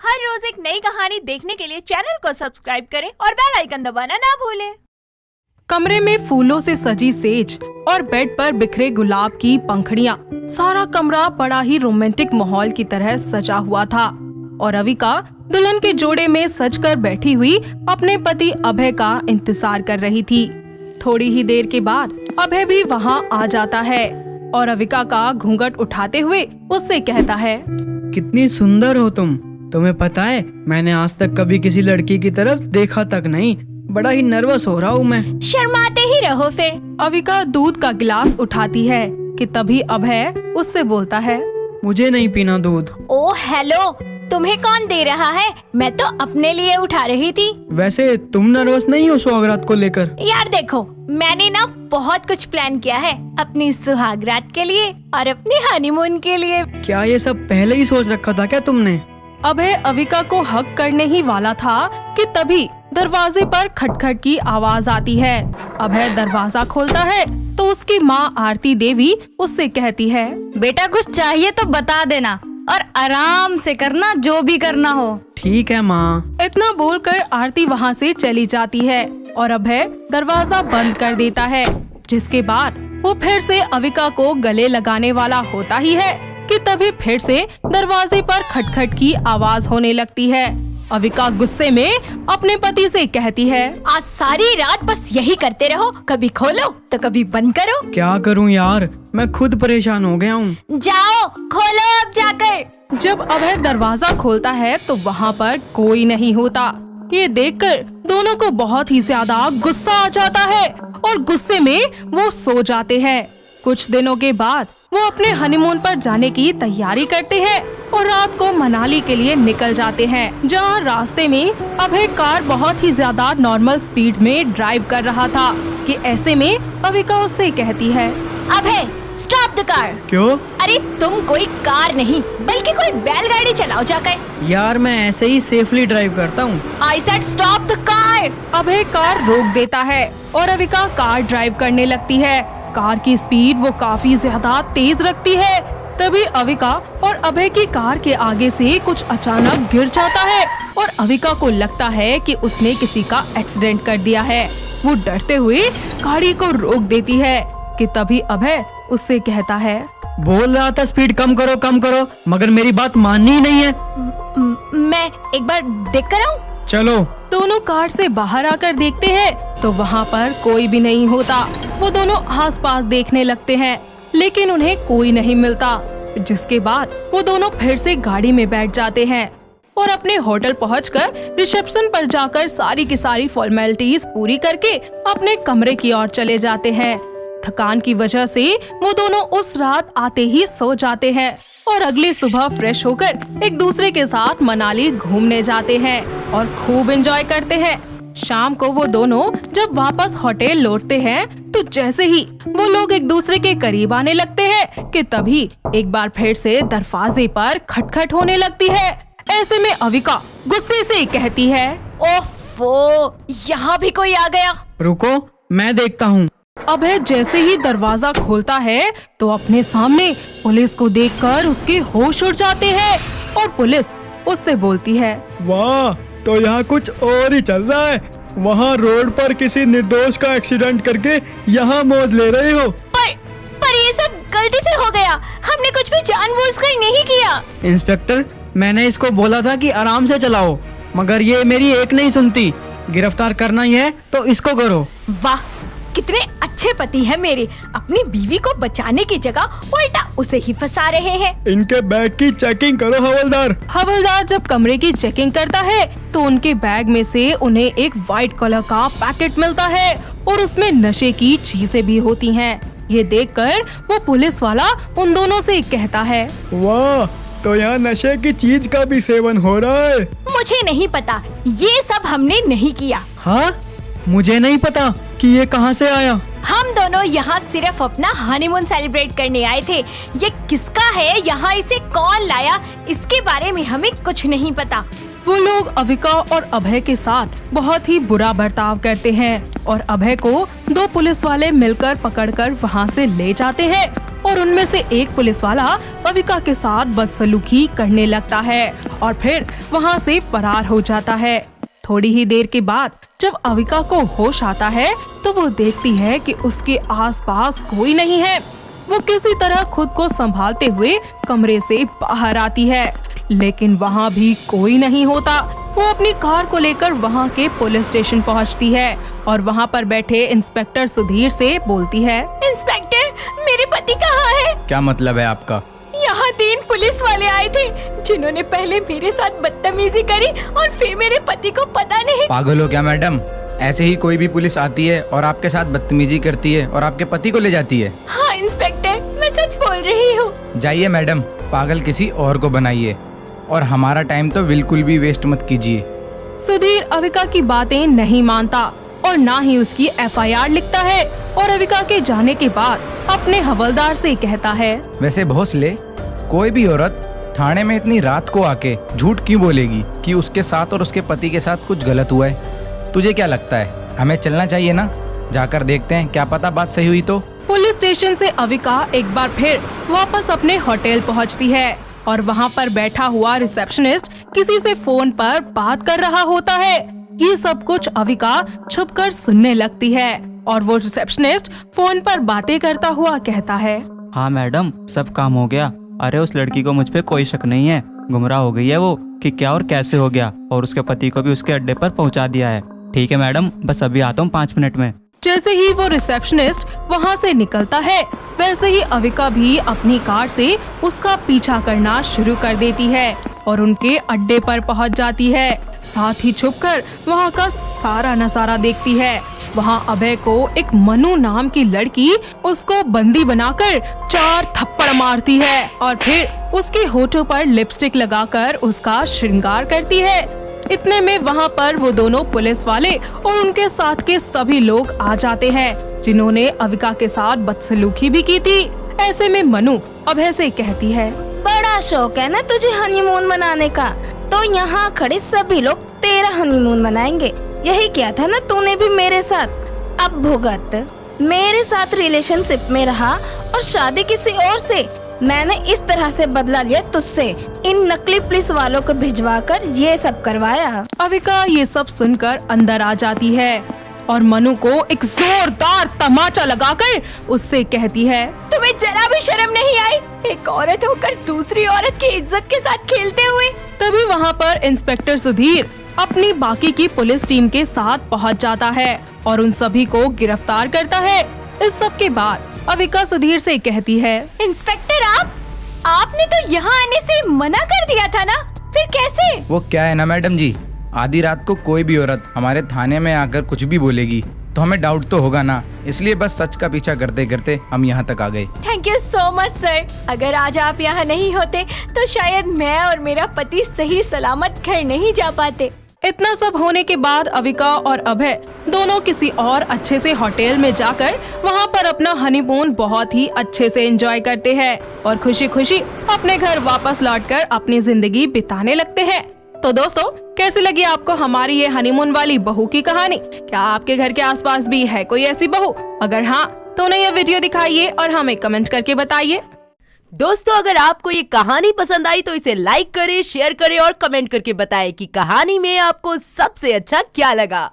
हर रोज एक नई कहानी देखने के लिए चैनल को सब्सक्राइब करें और बेल आइकन दबाना ना भूलें। कमरे में फूलों से सजी सेज और बेड पर बिखरे गुलाब की पंखुड़ियाँ। सारा कमरा बड़ा ही रोमांटिक माहौल की तरह सजा हुआ था और अविका दुल्हन के जोड़े में सजकर बैठी हुई अपने पति अभय का इंतजार कर रही थी। थोड़ी ही देर के बाद अभय भी वहाँ आ जाता है और अविका का घूंघट उठाते हुए उससे कहता है, कितनी सुंदर हो तुम। तुम्हें पता है मैंने आज तक कभी किसी लड़की की तरफ देखा तक नहीं। बड़ा ही नर्वस हो रहा हूँ मैं। शर्माते ही रहो फिर। अविका दूध का गिलास उठाती है कि तभी अभय उससे बोलता है, मुझे नहीं पीना दूध। ओ हेलो, तुम्हें कौन दे रहा है? मैं तो अपने लिए उठा रही थी। वैसे तुम नर्वस नहीं हो सुहागरात को लेकर? यार देखो, मैंने ना बहुत कुछ प्लान किया है अपनी सुहागरात के लिए और अपनी हनीमून के लिए। क्या ये सब पहले ही सोच रखा था क्या तुमने? अभय अविका को हक करने ही वाला था कि तभी दरवाजे पर खटखट की आवाज आती है। अभय दरवाजा खोलता है तो उसकी माँ आरती देवी उससे कहती है, बेटा कुछ चाहिए तो बता देना और आराम से करना जो भी करना हो। ठीक है माँ। इतना बोलकर आरती वहाँ से चली जाती है और अभय दरवाजा बंद कर देता है। जिसके बाद वो फिर से अविका को गले लगाने वाला होता ही है कि तभी फिर से दरवाजे पर खटखट की आवाज होने लगती है। अविका गुस्से में अपने पति से कहती है, आज सारी रात बस यही करते रहो, कभी खोलो तो कभी बंद करो। क्या करूँ यार, मैं खुद परेशान हो गया हूँ। जाओ खोलो अब जाकर। जब अभय दरवाजा खोलता है तो वहाँ पर कोई नहीं होता। ये देखकर दोनों को बहुत ही ज्यादा गुस्सा आ जाता है और गुस्से में वो सो जाते हैं। कुछ दिनों के बाद वो अपने हनीमून पर जाने की तैयारी करते हैं और रात को मनाली के लिए निकल जाते हैं, जहाँ रास्ते में अभय कार बहुत ही ज्यादा नॉर्मल स्पीड में ड्राइव कर रहा था कि ऐसे में अविका उससे कहती है, अभय स्टॉप द कार। क्यों? अरे तुम कोई कार नहीं बल्कि कोई बैलगाड़ी चलाओ जाकर। यार मैं ऐसे ही सेफली ड्राइव करता हूँ। I said stop the car. Abhay car रोक देता है और अविका कार ड्राइव करने लगती है। कार की स्पीड वो काफी ज्यादा तेज रखती है। तभी अविका और अभय की कार के आगे से कुछ अचानक गिर जाता है और अविका को लगता है कि उसने किसी का एक्सीडेंट कर दिया है। वो डरते हुए गाड़ी को रोक देती है कि तभी अभय उससे कहता है, बोल रहा था स्पीड कम करो, मगर मेरी बात माननी ही नहीं है। मैं एक बार देख कर आऊं? चलो। दोनों कार से बाहर आकर देखते हैं तो वहाँ पर कोई भी नहीं होता। वो दोनों आसपास देखने लगते हैं लेकिन उन्हें कोई नहीं मिलता। जिसके बाद वो दोनों फिर से गाड़ी में बैठ जाते हैं और अपने होटल पहुंचकर रिसेप्शन पर जाकर सारी की सारी फॉर्मेलिटीज पूरी करके अपने कमरे की ओर चले जाते हैं। थकान की वजह से वो दोनों उस रात आते ही सो जाते हैं और अगली सुबह फ्रेश होकर एक दूसरे के साथ मनाली घूमने जाते हैं और खूब एंजॉय करते हैं। शाम को वो दोनों जब वापस होटल लौटते हैं तो जैसे ही वो लोग एक दूसरे के करीब आने लगते हैं कि तभी एक बार फिर से दरवाजे पर खटखट होने लगती है। ऐसे में अविका गुस्से से कहती है, ओफो, यहाँ भी कोई आ गया। रुको मैं देखता हूँ। अभय जैसे ही दरवाजा खोलता है तो अपने सामने पुलिस को देखकर उसके होश उड़ जाते हैं और पुलिस उससे बोलती है, वाह, तो यहाँ कुछ और ही चल रहा है। वहाँ रोड पर किसी निर्दोष का एक्सीडेंट करके यहाँ मौज ले रहे हो। पर ये सब गलती से हो गया, हमने कुछ भी जानबूझकर नहीं किया। इंस्पेक्टर, मैंने इसको बोला था कि आराम से चलाओ, मगर ये मेरी एक नहीं सुनती। गिरफ्तार करना ही है तो इसको करो। वाह, कितने अच्छे पति हैं मेरे। अपनी बीवी को बचाने की जगह उल्टा उसे ही फंसा रहे हैं। इनके बैग की चेकिंग करो हवलदार। हवलदार जब कमरे की चेकिंग करता है तो उनके बैग में से उन्हें एक व्हाइट कलर का पैकेट मिलता है और उसमें नशे की चीजें भी होती हैं। ये देखकर वो पुलिस वाला उन दोनों से कहता है, वाह, तो यहाँ नशे की चीज का भी सेवन हो रहा है। मुझे नहीं पता, ये सब हमने नहीं किया। हाँ, मुझे नहीं पता कि ये कहाँ से आया। हम दोनों यहाँ सिर्फ अपना हनीमून सेलिब्रेट करने आए थे। ये किसका है, यहाँ इसे कौन लाया, इसके बारे में हमें कुछ नहीं पता। वो लोग अविका और अभय के साथ बहुत ही बुरा बर्ताव करते हैं और अभय को दो पुलिस वाले मिलकर पकड़कर वहाँ से ले जाते हैं और उनमें से एक पुलिस वाला अविका के साथ बदसलूकी करने लगता है और फिर वहाँ से फरार हो जाता है। थोड़ी ही देर के बाद जब अविका को होश आता है तो वो देखती है कि उसके आसपास कोई नहीं है। वो किसी तरह खुद को संभालते हुए कमरे से बाहर आती है, लेकिन वहाँ भी कोई नहीं होता। वो अपनी कार को लेकर वहाँ के पुलिस स्टेशन पहुँचती है और वहाँ पर बैठे इंस्पेक्टर सुधीर से बोलती है, इंस्पेक्टर, मेरे पति कहाँ है? क्या मतलब है आपका? यहाँ 3 पुलिस वाले आए थे जिन्होंने पहले मेरे साथ बदतमीजी करी और फिर मेरे पति को पता नहीं। पागल हो क्या मैडम? ऐसे ही कोई भी पुलिस आती है और आपके साथ बदतमीजी करती है और आपके पति को ले जाती है। हाँ इंस्पेक्टर, मैं सच बोल रही हूँ। जाइए मैडम, पागल किसी और को बनाइए और हमारा टाइम तो बिल्कुल भी वेस्ट मत कीजिए। सुधीर अविका की बातें नहीं मानता और ना ही उसकी FIR लिखता है और अविका के जाने के बाद अपने हवलदार से कहता है, वैसे भोसले, कोई भी औरत थाने में इतनी रात को आके झूठ क्यों बोलेगी कि उसके साथ और उसके पति के साथ कुछ गलत हुआ है? तुझे क्या लगता है, हमें चलना चाहिए ना? जाकर देखते हैं, क्या पता बात सही हुई तो। पुलिस स्टेशन से अविका एक बार फिर वापस अपने होटल पहुंचती है और वहां पर बैठा हुआ रिसेप्शनिस्ट किसी से फोन पर बात कर रहा होता है। ये सब कुछ अविका छुपकर सुनने लगती है और वो रिसेप्शनिस्ट फोन पर बातें करता हुआ कहता है, हाँ मैडम, सब काम हो गया। अरे उस लड़की को मुझ पे कोई शक नहीं है। गुमराह हो गई है वो कि क्या और कैसे हो गया, और उसके पति को भी उसके अड्डे पर पहुंचा दिया है। ठीक है मैडम, बस अभी आता हूँ 5 मिनट में। जैसे ही वो रिसेप्शनिस्ट वहाँ से निकलता है, वैसे ही अविका भी अपनी कार से उसका पीछा करना शुरू कर देती है और उनके अड्डे पर पहुँच जाती है। साथ ही छुपकर वहाँ का सारा नजारा देखती है। वहाँ अभय को एक मनु नाम की लड़की उसको बंदी बनाकर 4 थप्पड़ मारती है और फिर उसके होठों पर लिपस्टिक लगाकर उसका श्रृंगार करती है। इतने में वहाँ पर वो दोनों पुलिस वाले और उनके साथ के सभी लोग आ जाते हैं जिन्होंने अविका के साथ बदसलूकी भी की थी। ऐसे में मनु अभय से कहती है, बड़ा शौक है ना तुझे हनीमून मनाने का, तो यहाँ खड़े सभी लोग तेरा हनीमून मनाएंगे। यही किया था ना तूने भी मेरे साथ। अब भुगत। मेरे साथ रिलेशनशिप में रहा और शादी किसी और से। मैंने इस तरह से बदला लिया तुझसे। इन नकली पुलिस वालों को भिजवाकर ये सब करवाया। अविका ये सब सुनकर अंदर आ जाती है और मनु को एक जोरदार तमाचा लगाकर उससे कहती है, तुम्हें जरा भी शर्म नहीं आई? एक औरत होकर दूसरी औरत की इज्जत के साथ खेलते हुए। तभी वहाँ पर इंस्पेक्टर सुधीर अपनी बाकी की पुलिस टीम के साथ पहुँच जाता है और उन सभी को गिरफ्तार करता है। इस सब के बाद अविका सुधीर से कहती है, इंस्पेक्टर, आपने तो यहाँ आने से मना कर दिया था ना, फिर कैसे? वो क्या है ना मैडम जी, आधी रात को कोई भी औरत हमारे थाने में आकर कुछ भी बोलेगी तो हमें डाउट तो होगा ना, इसलिए बस सच का पीछा करते करते हम यहाँ तक आ गए। Thank you so much sir. अगर आज आप यहाँ नहीं होते तो शायद मैं और मेरा पति सही सलामत घर नहीं जा पाते। इतना सब होने के बाद अविका और अभय दोनों किसी और अच्छे से होटल में जाकर वहाँ पर अपना हनीमून बहुत ही अच्छे से एंजॉय करते हैं और खुशी खुशी अपने घर वापस लौटकर अपनी जिंदगी बिताने लगते हैं। तो दोस्तों, कैसी लगी आपको हमारी ये हनीमून वाली बहू की कहानी? क्या आपके घर के आसपास भी है कोई ऐसी बहू? अगर हाँ, तो उन्हें ये वीडियो दिखाइए और हमें कमेंट करके बताइए। दोस्तों, अगर आपको ये कहानी पसंद आई तो इसे लाइक करें, शेयर करें और कमेंट करके बताएं कि कहानी में आपको सबसे अच्छा क्या लगा।